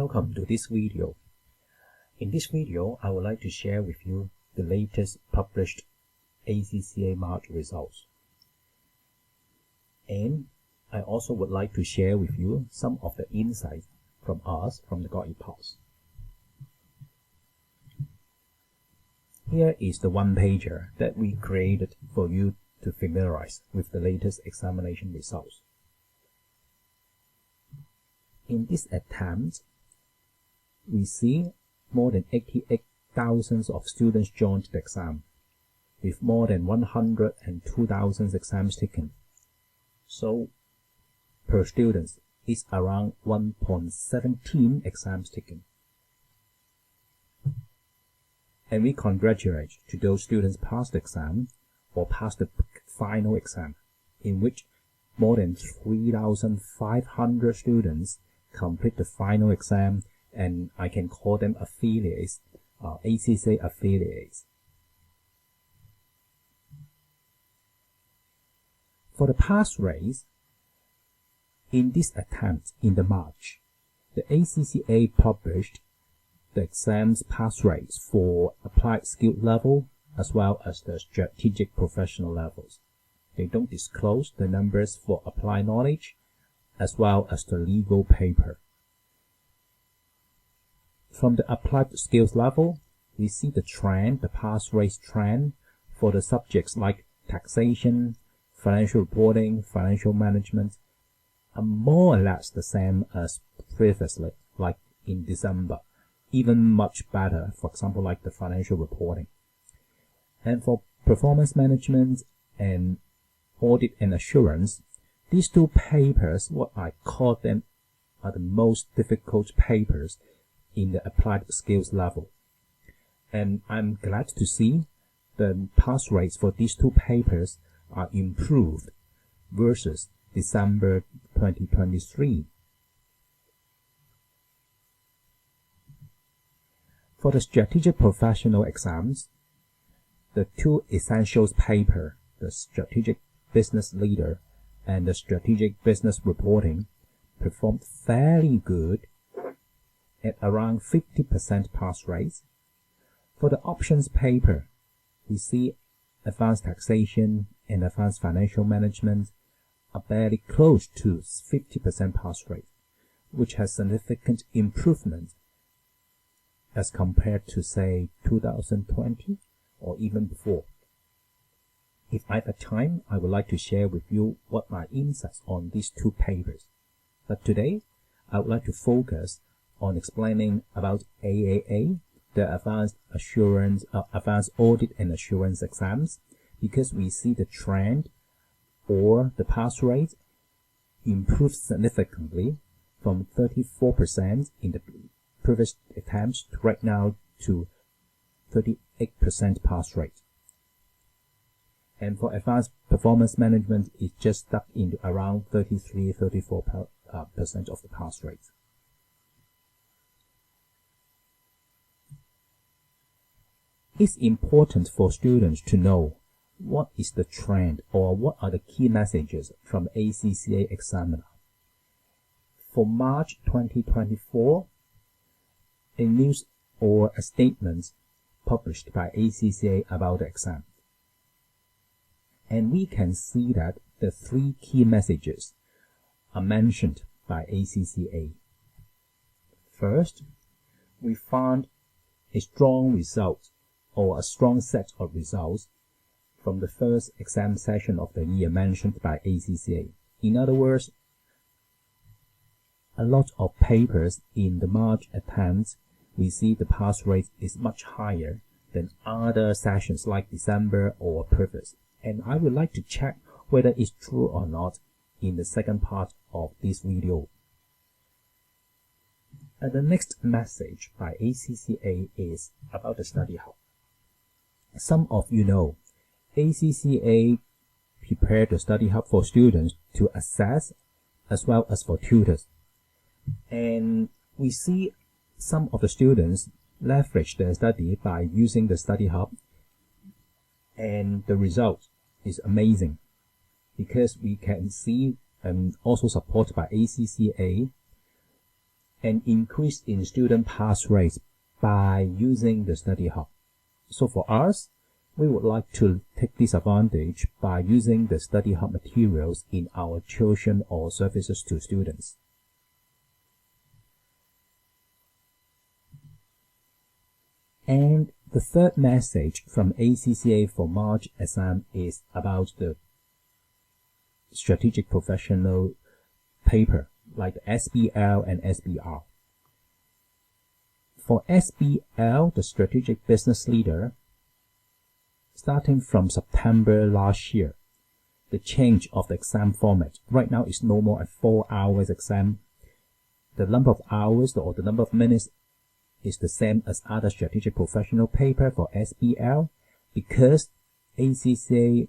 Welcome to this video. In this video, I would like to share with you the latest published ACCA March results. And I also would like to share with you some of the insights from us from the God Epoch. Here is the one-pager that we created for you to familiarize with the latest examination results. In this attempt, we see more than 88,000 of students joined the exam, with more than 102,000 exams taken. So, per student, it's around 1.17 exams taken. And we congratulate to those students passed the exam or passed the final exam, in which more than 3,500 students complete the final exam, and I can call them affiliates, ACCA affiliates. For the pass rates, in this attempt in the March, the ACCA published the exams pass rates for applied skill level as well as the strategic professional levels. They don't disclose the numbers for applied knowledge as well as the legal paper. From the applied skills level, we see the trend, the pass rate trend for the subjects like taxation, financial reporting, financial management are more or less the same as previously, like in December, even much better, for example, like the financial reporting. And for performance management and audit and assurance, these two papers, what I call them, are the most difficult papers in the applied skills level. And I'm glad to see the pass rates for these two papers are improved versus December 2023. For the strategic professional exams, the two essentials paper, the strategic business leader and the strategic business reporting, performed fairly good at around 50% pass rates. For the options paper, we see advanced taxation and advanced financial management are barely close to 50% pass rate, which has significant improvement as compared to, say, 2020 or even before. If I have time, I would like to share with you what my insights on these two papers. But today, I would like to focus on explaining about AAA, the Advanced Audit and Assurance exams, because we see the trend or the pass rate improved significantly from 34% in the previous attempts to right now to 38% pass rate. And for advanced performance management, it just stuck into around 33-34% of the pass rate. It's important for students to know what is the trend or what are the key messages from the ACCA examiner. For March 2024, a news or a statement published by ACCA about the exam. And we can see that the three key messages are mentioned by ACCA. First, we found a strong result or a strong set of results from the first exam session of the year mentioned by ACCA. In other words, a lot of papers in the March attempt, we see the pass rate is much higher than other sessions like December or previous. And I would like to check whether it's true or not in the second part of this video. And the next message by ACCA is about the study hub. Some of you know, ACCA prepared the study hub for students to assess as well as for tutors. And we see some of the students leverage their study by using the study hub, and the result is amazing because we can see, and also supported by ACCA, an increase in student pass rates by using the study hub. So for us, we would like to take this advantage by using the study hub materials in our tuition or services to students. And the third message from ACCA for March exam is about the strategic professional paper like the SBL and SBR. For SBL, the strategic business leader, starting from September last year, the change of the exam format. Right now it's no more a 4 hours exam. The number of hours or the number of minutes is the same as other strategic professional paper for SBL because ACCA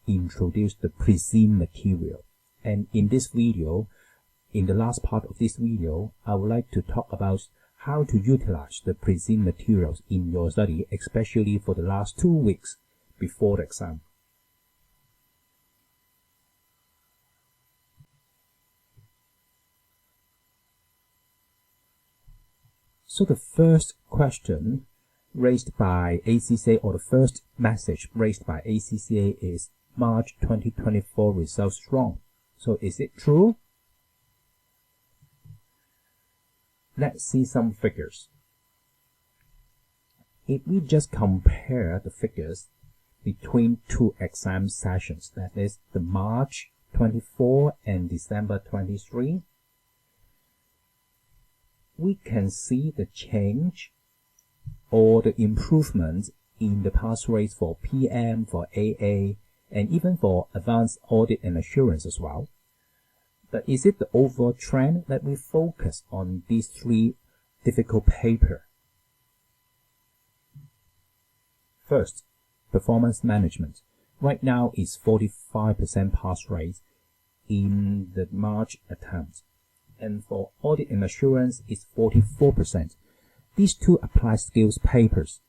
introduced the presim material. And in this video, in the last part of this video, I would like to talk about how to utilize the presim materials in your study, especially for the last 2 weeks before the exam. So the first question raised by ACCA, or the first message raised by ACCA is March 2024 results wrong. So is it true? Let's see some figures. If we just compare the figures between two exam sessions, that is the March 24 and December 23, we can see the change or the improvement in the pass rates for PM, for AA, and even for Advanced Audit and Assurance as well. But is it the overall trend that we focus on these three difficult papers? First, performance management. Right now is 45% pass rate in the March attempt. And for audit and assurance is 44%. These two applied skills papers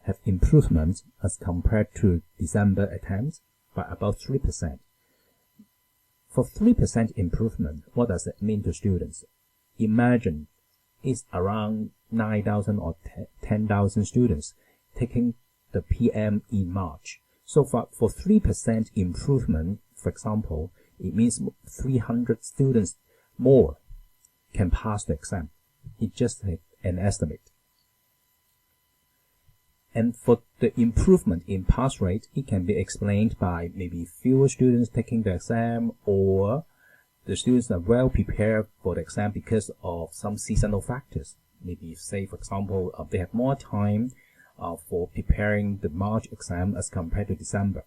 have improvement as compared to December attempt by about 3%. For 3% improvement, what does it mean to students? Imagine it's around 9,000 or 10,000 students taking the PM in March. So for 3% improvement, for example, it means 300 students more can pass the exam. It's just an estimate. And for the improvement in pass rate, it can be explained by maybe fewer students taking the exam, or the students are well prepared for the exam because of some seasonal factors. Maybe say, for example, they have more time for preparing the March exam as compared to December.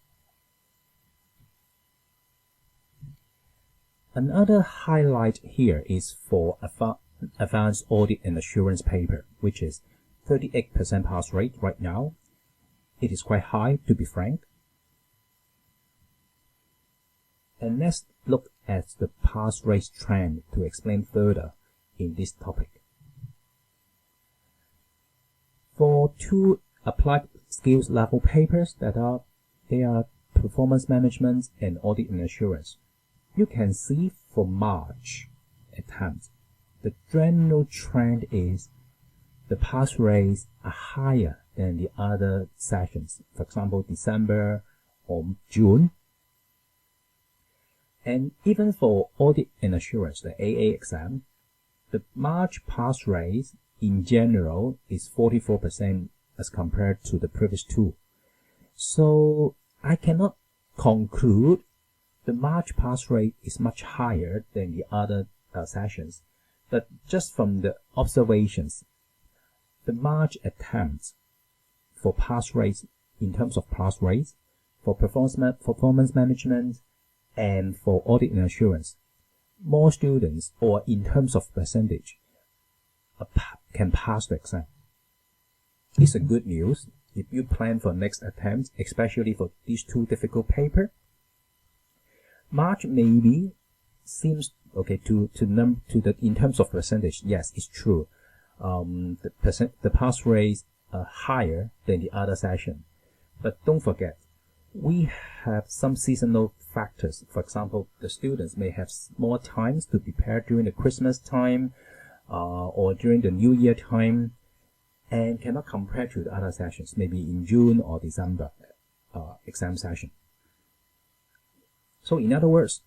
Another highlight here is for Advanced Audit and Assurance paper, which is 38% pass rate right now. It is quite high, to be frank. And let's look at the pass rate trend to explain further in this topic. For two applied skills level papers they are performance management and audit and assurance, you can see for March attempt, the general trend is the pass rates are higher than the other sessions, for example, December or June. And even for audit and assurance, the AA exam, the March pass rate in general is 44% as compared to the previous two. So I cannot conclude the March pass rate is much higher than the other sessions, but just from the observations, the March attempts for pass rates in terms of pass rates, for performance management, and for audit and assurance, more students, or in terms of percentage, can pass the exam. It's a good news if you plan for next attempt, especially for these two difficult papers. March maybe seems okay in terms of percentage. Yes, it's true. The pass rates are higher than the other session, but don't forget, we have some seasonal factors. For example, the students may have more times to prepare during the Christmas time, or during the New Year time, and cannot compare to the other sessions, maybe in June or December exam session. So in other words,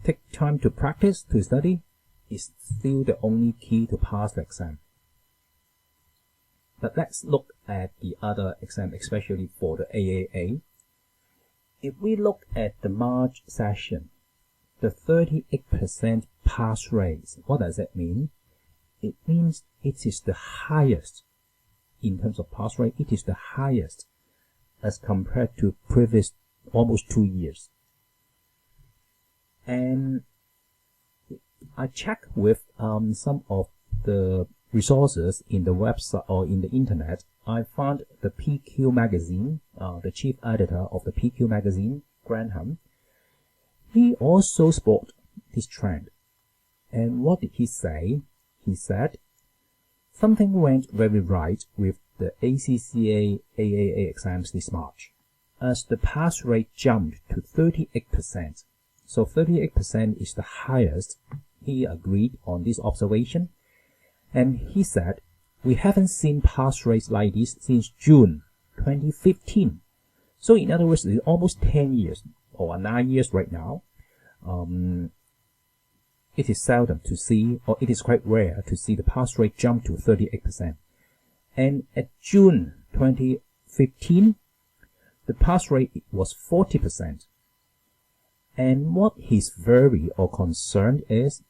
take time to practice, to study, is still the only key to pass the exam. But let's look at the other exam, especially for the AAA. If we look at the March session, the 38% pass rate, what does that mean? It means it is the highest in terms of pass rate. It is the highest as compared to previous almost 2 years. And I checked with some of the resources in the website or in the internet. I found the PQ magazine, the chief editor of the PQ magazine, Graham. He also spotted this trend. And what did he say? He said, something went very right with the ACCA AAA exams this March, as the pass rate jumped to 38%. So 38% is the highest. He agreed on this observation. And he said, we haven't seen pass rates like this since June 2015. So in other words, it's almost 10 years or 9 years right now. It is seldom to see, or it is quite rare to see the pass rate jump to 38%. And at June 2015, the pass rate was 40%. And what he's worried or concerned is,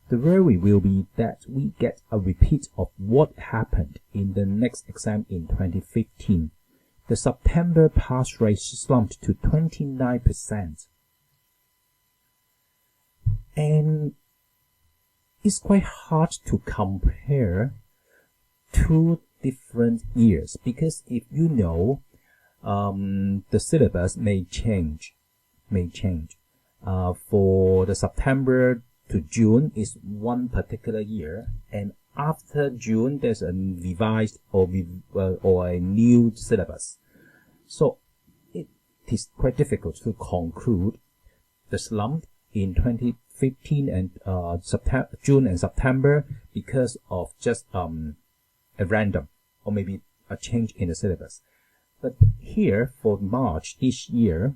the worry will be that we get a repeat of what happened in the next exam in 2015. The September pass rate slumped to 29%. And it's quite hard to compare two different years, because if you know, the syllabus may change. For the September to June is one particular year, and after June there's a revised or a new syllabus. So it is quite difficult to conclude the slump in 2015 and June and September because of just a random or maybe a change in the syllabus. But here for March this year,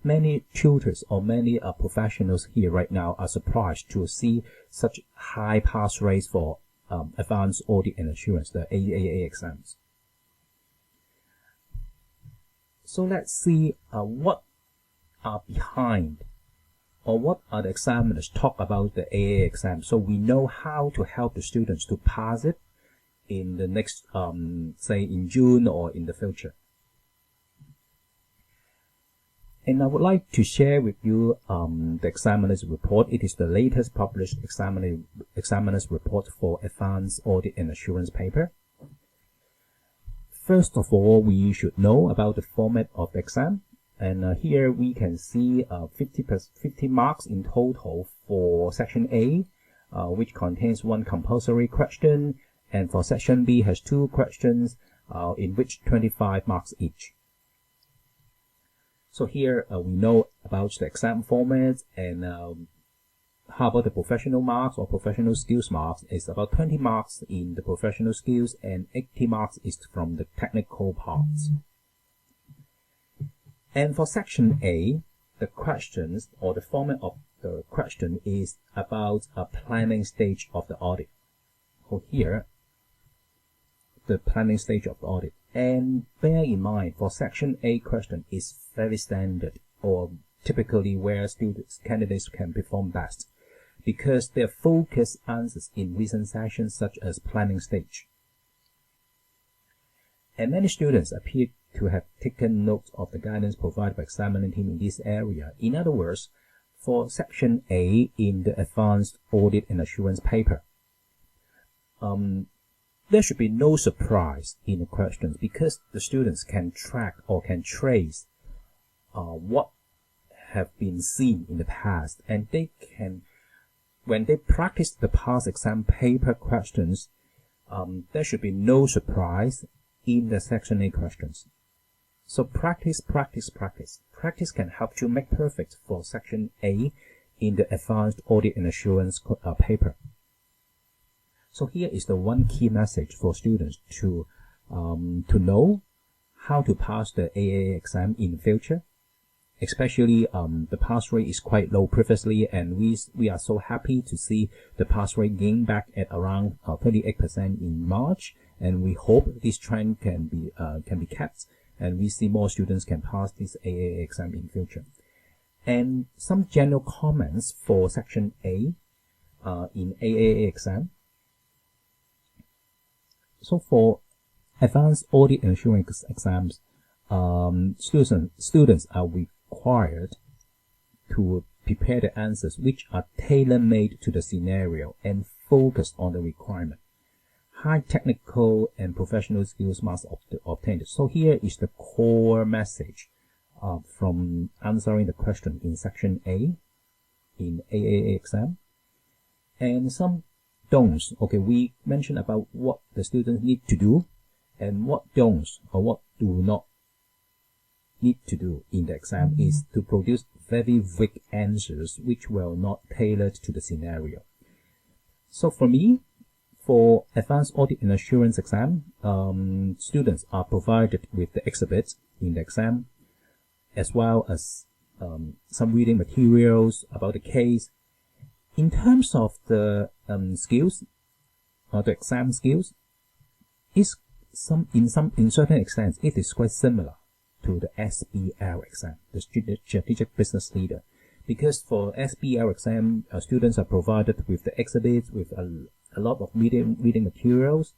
many tutors or many professionals here right now are surprised to see such high pass rates for Advanced Audit and Assurance, the ACCA exams. So let's see what are behind, or what are the examiners talk about the AAA exam, so we know how to help the students to pass it in the next, say in June or in the future. And I would like to share with you the examiner's report. It is the latest published examiner's report for Advanced Audit and Assurance paper. First of all, we should know about the format of the exam. And here we can see 50 marks in total for Section A, which contains one compulsory question. And for Section B has 2 questions, in which 25 marks each. So here we know about the exam format, and how about the professional marks or professional skills marks? It's about 20 marks in the professional skills and 80 marks is from the technical parts. And for Section A, the questions or the format of the question is about a planning stage of the audit. So here, the planning stage of the audit. And bear in mind, for Section A question is very standard, or typically where candidates can perform best, because their focus answers in recent sessions such as planning stage. And many students appear to have taken note of the guidance provided by examining team in this area. In other words, for Section A in the Advanced Audit and Assurance paper, there should be no surprise in the questions, because the students can track or can trace what have been seen in the past, and they can, when they practice the past exam paper questions, there should be no surprise in the Section A questions. So practice. Practice can help you make perfect for Section A in the Advanced Audit and Assurance paper. So here is the one key message for students to know how to pass the AAA exam in the future. Especially the pass rate is quite low previously, and we are so happy to see the pass rate gain back at around 38% in March, and we hope this trend can be kept, and we see more students can pass this AAA exam in future. And some general comments for section A in AAA exam. So for Advanced Audit and Assurance exams, students are required to prepare the answers which are tailor-made to the scenario and focus on the requirement. High technical and professional skills must be obtained. So here is the core message from answering the question in section A in AAA exam. And some don'ts. Okay, we mentioned about what the students need to do and what don'ts or what do not need to do in the exam is to produce very vague answers which will not tailored to the scenario. So for me, for Advanced Audit and Assurance exam, students are provided with the exhibits in the exam, as well as some reading materials about the case. In terms of the skills, or the exam skills, in certain extent, it is quite similar to the SBL exam, the Strategic Business Leader, because for SBL exam, students are provided with the exhibits with a lot of reading materials.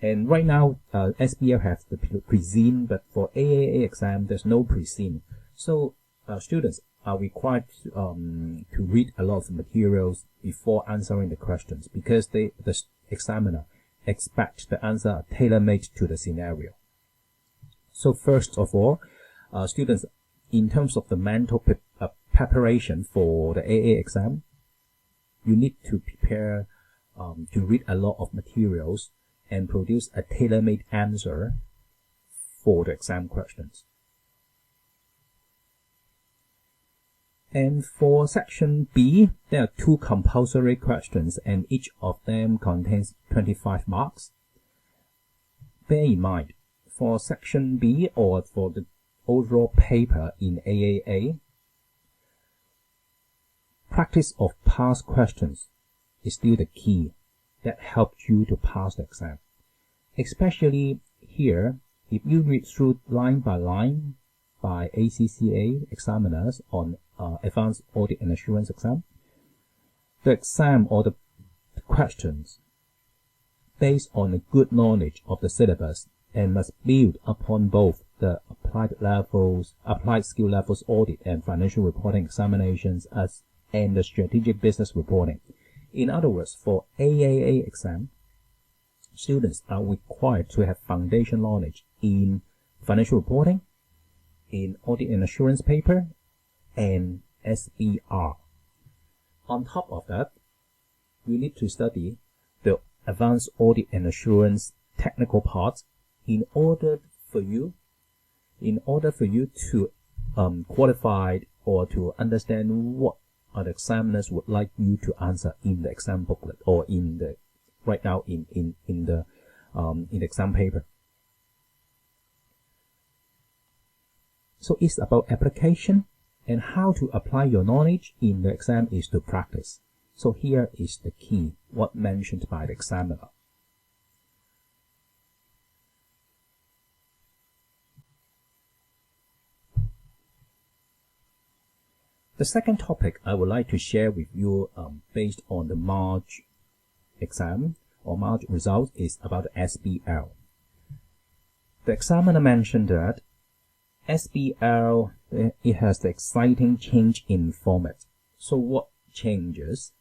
And right now, SBL has the pre-seen, but for AAA exam, there's no pre-seen. So students are required to read a lot of materials before answering the questions, because the examiner expects the answer tailor-made to the scenario. So first of all, students, in terms of the mental preparation for the AA exam, you need to prepare to read a lot of materials and produce a tailor-made answer for the exam questions. And for section B, there are 2 compulsory questions, and each of them contains 25 marks. Bear in mind, for section B or for the overall paper in AAA, practice of past questions is still the key that helps you to pass the exam. Especially here, if you read through line by line by ACCA examiners on Advanced Audit and Assurance exam, the exam or the questions based on a good knowledge of the syllabus and must build upon both the applied skill levels audit and financial reporting examinations and the strategic business reporting. In other words, for AAA exam, students are required to have foundation knowledge in financial reporting, in audit and assurance paper, and SBR. On top of that, you need to study the Advanced Audit and Assurance technical parts in order for you to qualify or to understand what the examiners would like you to answer in the exam booklet or in the exam paper. So it's about application, and how to apply your knowledge in the exam is to practice. So here is the key, what mentioned by the examiner. The second topic I would like to share with you based on the March exam or March results is about the SBL. The examiner mentioned that SBL, it has the exciting change in format. So what changes?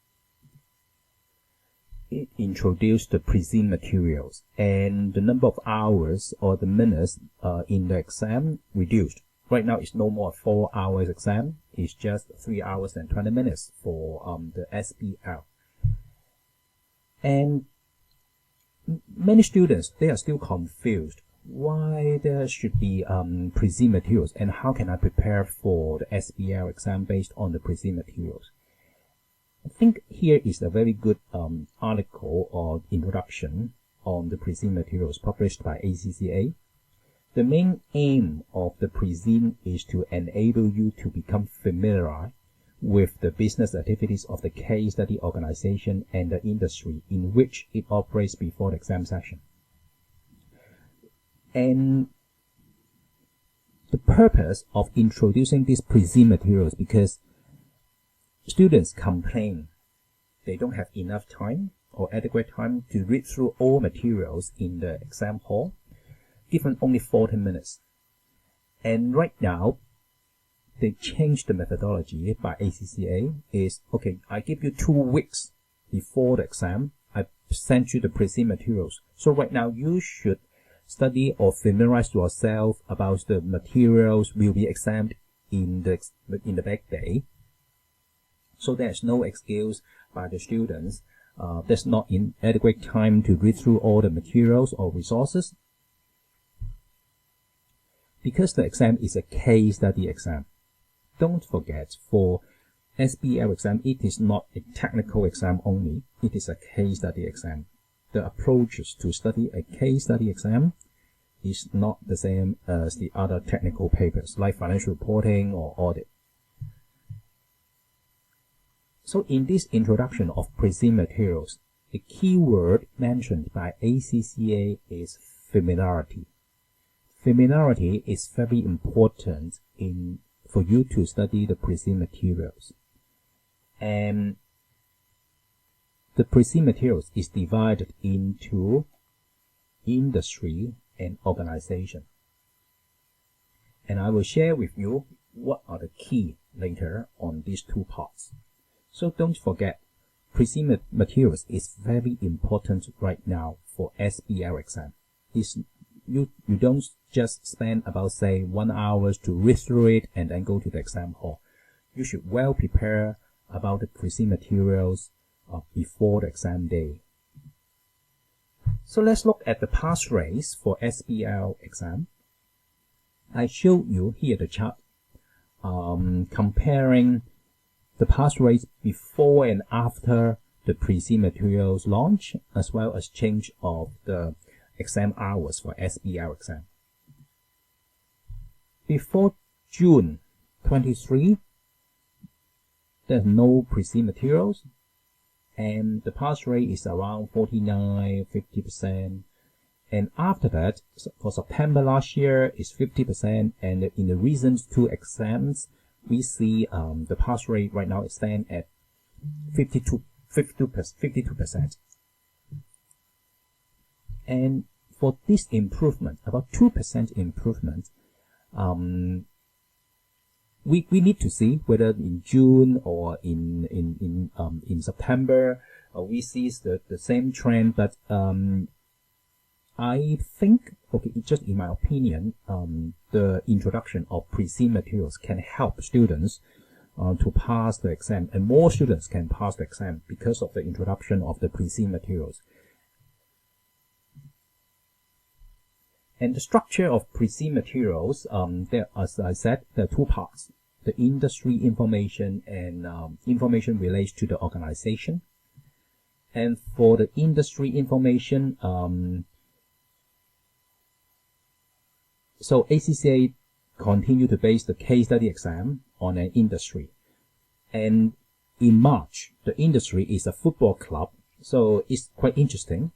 It introduced the pre-seen materials, and the number of hours or the minutes in the exam reduced. Right now it's no more 4 hours exam, it's just 3 hours and 20 minutes for the SBL. And many students, they are still confused why there should be pre-seen materials and how can I prepare for the SBL exam based on the pre-seen materials. I think here is a very good article or introduction on the Presim materials published by ACCA. The main aim of the Presim is to enable you to become familiar with the business activities of the case study organization and the industry in which it operates before the exam section. And the purpose of introducing these Presim materials because students complain they don't have enough time or adequate time to read through all materials in the exam hall, given only 40 minutes. And right now, they changed the methodology by ACCA is, okay, I give you 2 weeks before the exam, I send you the Presim materials. So right now you should study or familiarize yourself about the materials will be examined in the back day. So there's no excuse by the students. There's not inadequate time to read through all the materials or resources. Because the exam is a case study exam. Don't forget, for SBL exam, it is not a technical exam only. It is a case study exam. The approaches to study a case study exam is not the same as the other technical papers, like financial reporting or audit. So in this introduction of Presim materials, the key word mentioned by ACCA is familiarity. Familiarity is very important for you to study the Presim materials. And the Presim materials is divided into industry and organization. And I will share with you what are the key later on these 2 parts. So don't forget, Presim materials is very important right now for SBL exam. You don't just spend about, say, 1 hour to read through it and then go to the exam hall. You should well prepare about the Presim materials before the exam day. So let's look at the pass rates for SBL exam. I showed you here the chart comparing the pass rates before and after the Presim materials launch, as well as change of the exam hours for SBL exam. Before June 23, there's no Presim materials, and the pass rate is around 49–50%. And after that, for September last year, is 50%, and in the recent 2 exams, we see the pass rate right now is stand at 52%. And for this improvement, about 2% improvement, we need to see whether in June or in September we see the same trend. But I think, okay, just in my opinion, the introduction of Presim materials can help students to pass the exam, and more students can pass the exam because of the introduction of the Presim materials. And the structure of Presim materials, as I said, there are 2 parts: the industry information and information related to the organization. And for the industry information, so ACCA continue to base the case study exam on an industry. And in March, the industry is a football club, so it's quite interesting.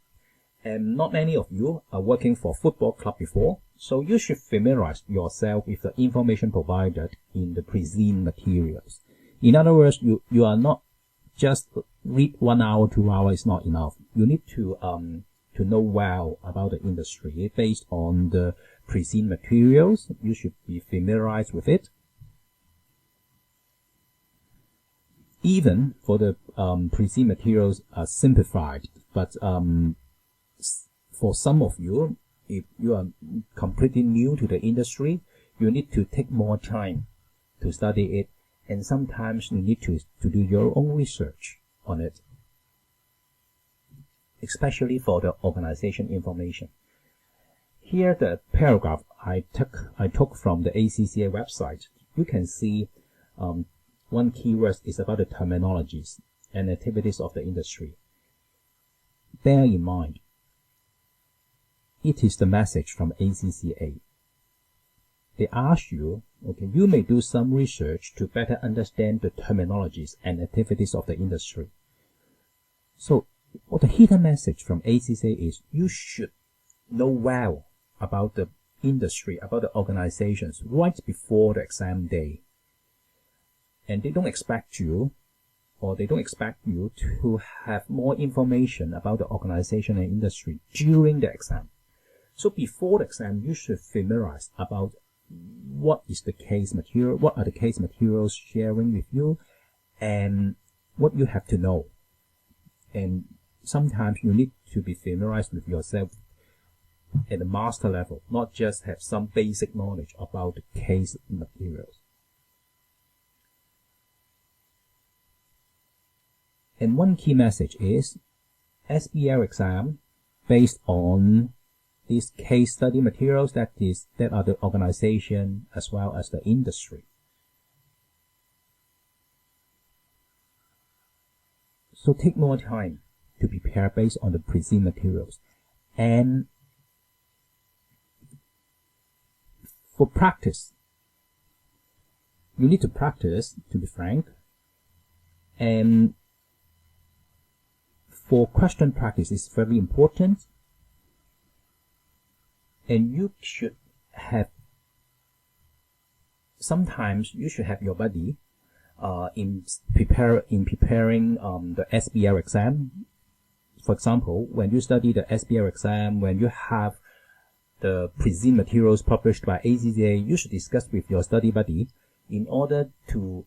And not many of you are working for a football club before, so you should familiarize yourself with the information provided in the Presim materials. In other words, you are not just read 1 hour, 2 hours is not enough. You need to know well about the industry based on the Presim materials. You should be familiarized with it. Even for the Presim materials are simplified, but for some of you, if you are completely new to the industry, you need to take more time to study it, and sometimes you need to do your own research on it, especially for the organization information. Here, the paragraph I took from the ACCA website. You can see one keyword is about the terminologies, and activities of the industry. Bear in mind, it is the message from ACCA. They ask you, okay, you may do some research to better understand the terminologies and activities of the industry. So, what the hidden message from ACCA is you should know well about the industry, about the organizations right before the exam day. And they don't expect you to have more information about the organization and industry during the exam. So before the exam, you should familiarize about what is the case material, what are the case materials sharing with you, and what you have to know. And sometimes you need to be familiarized with yourself at the master level, not just have some basic knowledge about the case materials. And one key message is SBL exam based on these case study materials that are the organization as well as the industry. So take more time to prepare based on the preceding materials. And for practice, you need to practice, to be frank. And for question practice is very important. And you should have, sometimes you should have your buddy in preparing the SBL exam. For example, when you study the SBL exam, when you have the preceding materials published by ACCA, you should discuss with your study buddy in order to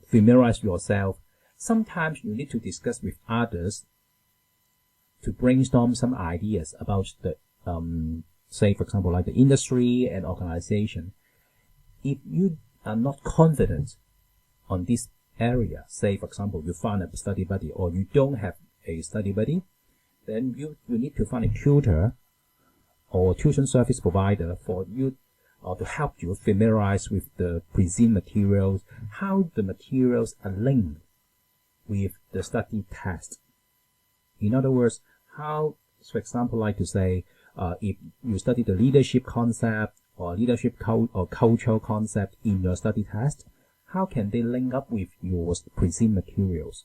familiarize yourself. Sometimes you need to discuss with others to brainstorm some ideas about the say, for example, like the industry and organization. If you are not confident on this area, say, for example, you find a study buddy or you don't have a study buddy, then you need to find a tutor or tuition service provider for you to help you familiarize with the preceding materials, how the materials are linked with the study test. In other words, how, for example, like to say, if you study the leadership concept or leadership or cultural concept in your study test, how can they link up with your preceding materials?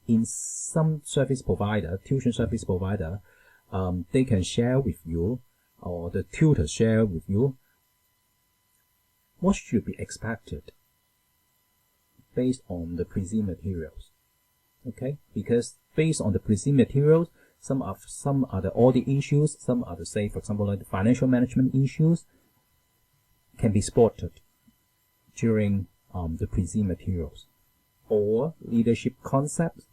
In some service provider, tuition service provider, they can share with you, or the tutor share with you, what should be expected based on the preceding materials. Okay, because based on the preceding materials, some are the audit issues, some are the, say, for example, like the financial management issues can be spotted during the preceding materials, or leadership concepts.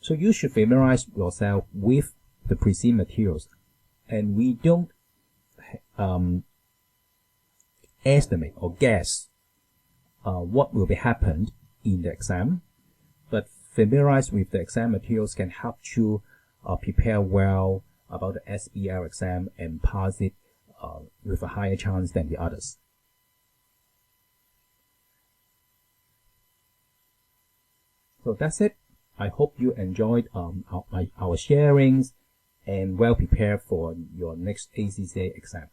So you should familiarize yourself with the preceding materials, and we don't estimate or guess what will be happened in the exam, but familiarize with the exam materials can help you prepare well about the SBL exam and pass it with a higher chance than the others. So that's it. I hope you enjoyed our sharings and well prepared for your next ACCA exam.